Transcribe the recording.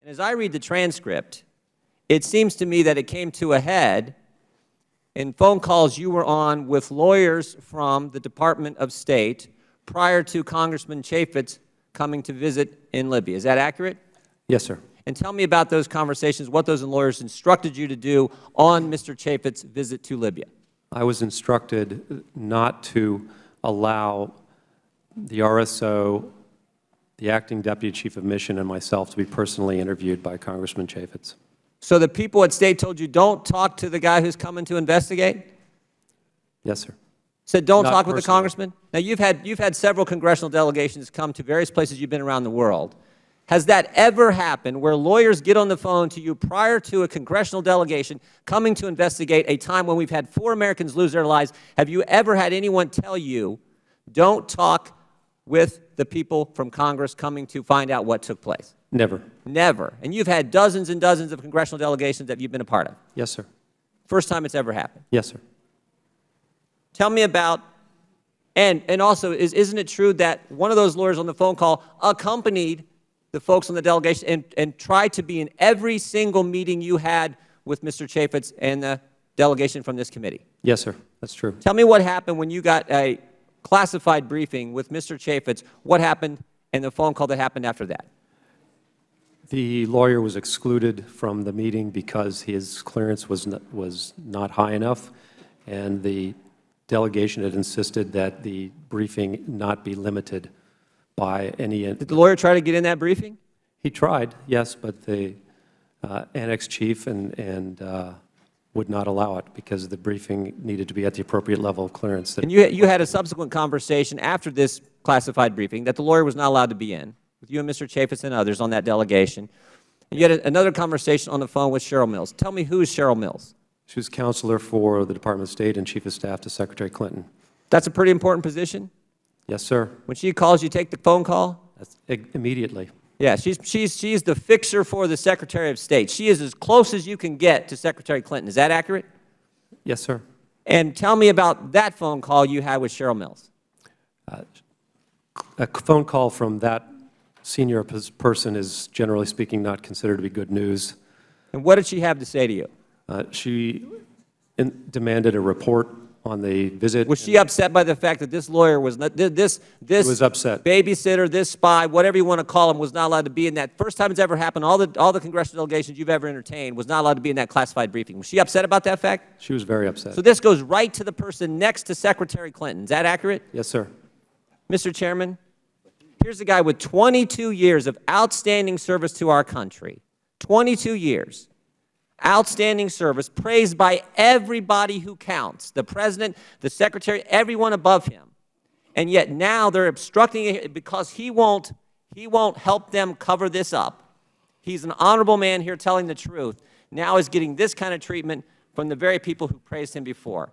And as I read the transcript, it seems to me that it came to a head in phone calls you were on with lawyers from the Department of State prior to Congressman Chaffetz coming to visit in Libya. Is that accurate? Yes, sir. And tell me about those conversations, what those lawyers instructed you to do on Mr. Chaffetz's visit to Libya. I was instructed not to allow the RSO, the acting deputy chief of mission, and myself to be personally interviewed by Congressman Chaffetz. So the people at State told you, don't talk to the guy who's coming to investigate? Yes, sir. Said don't Not talk with the personally. congressman? Now, you've had several congressional delegations come to various places you've been around the world. Has that ever happened where lawyers get on the phone to you prior to a congressional delegation coming to investigate a time when we've had 4 Americans lose their lives? Have you ever had anyone tell you, don't talk with the people from Congress coming to find out what took place? Never. Never. And you've had dozens and dozens of congressional delegations that you've been a part of? Yes, sir. First time it's ever happened? Yes, sir. Tell me about, and also, isn't it true that one of those lawyers on the phone call accompanied the folks on the delegation and tried to be in every single meeting you had with Mr. Chaffetz and the delegation from this committee? Yes, sir. That's true. Tell me what happened when you got a classified briefing with Mr. Chaffetz. What happened and the phone call that happened after that? The lawyer was excluded from the meeting because his clearance was not high enough, and the delegation had insisted that the briefing not be limited by any. Did the lawyer try to get in that briefing? He tried, yes, but the annex chief would not allow it because the briefing needed to be at the appropriate level of clearance. And you had a subsequent conversation after this classified briefing that the lawyer was not allowed to be in, with you and Mr. Chaffetz and others on that delegation. And you had another conversation on the phone with Cheryl Mills. Tell me, who is Cheryl Mills? She was counselor for the Department of State and Chief of Staff to Secretary Clinton. That's a pretty important position? Yes, sir. When she calls, you take the phone call? That's immediately. Yeah, she's the fixer for the Secretary of State. She is as close as you can get to Secretary Clinton. Is that accurate? Yes, sir. And tell me about that phone call you had with Cheryl Mills. A phone call from that senior person is, generally speaking, not considered to be good news. And what did she have to say to you? She demanded a report on the visit. Was she upset by the fact that this lawyer was not, this was upset. babysitter, this spy, whatever you want to call him, was not allowed to be in that? First time it's ever happened, all the congressional delegations you've ever entertained was not allowed to be in that classified briefing. Was she upset about that fact? She was very upset. So this goes right to the person next to Secretary Clinton. Is that accurate? Yes, sir. Mr. Chairman, here's a guy with 22 years of outstanding service to our country. 22 years. Outstanding service, praised by everybody who counts, the President, the Secretary, everyone above him. And yet now they're obstructing it because he won't help them cover this up. He's an honorable man here telling the truth. Now is getting this kind of treatment from the very people who praised him before.